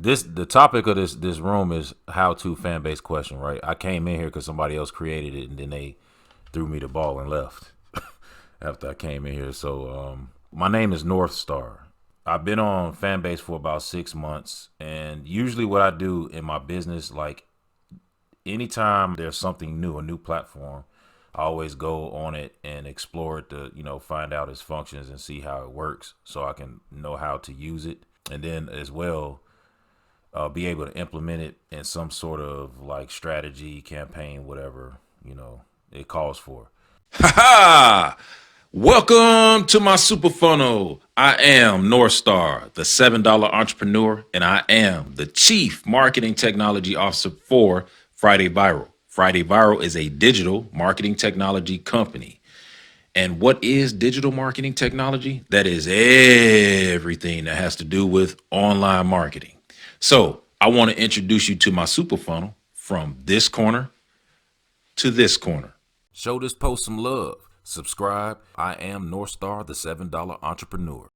The topic of this room is how to fan base question, right? I came in here because somebody else created it, and then they threw me the ball and left after I came in here. So my name is Northstar. I've been on fan base for about 6 months, and usually what I do in my business, like anytime there's something new, a new platform, I always go on it and explore it to, find out its functions and see how it works so I can know how to use it. And then as well, be able to implement it in some sort of like strategy, campaign, whatever, it calls for. Ha ha! Welcome to my super funnel. I am Northstar, the $7 entrepreneur, and I am the Chief Marketing Technology Officer for Friday Viral. Friday Viral is a digital marketing technology company. And what is digital marketing technology? That is everything that has to do with online marketing. So I want to introduce you to my super funnel from this corner to this corner. Show this post some love. Subscribe. I am Northstar, the $7 entrepreneur.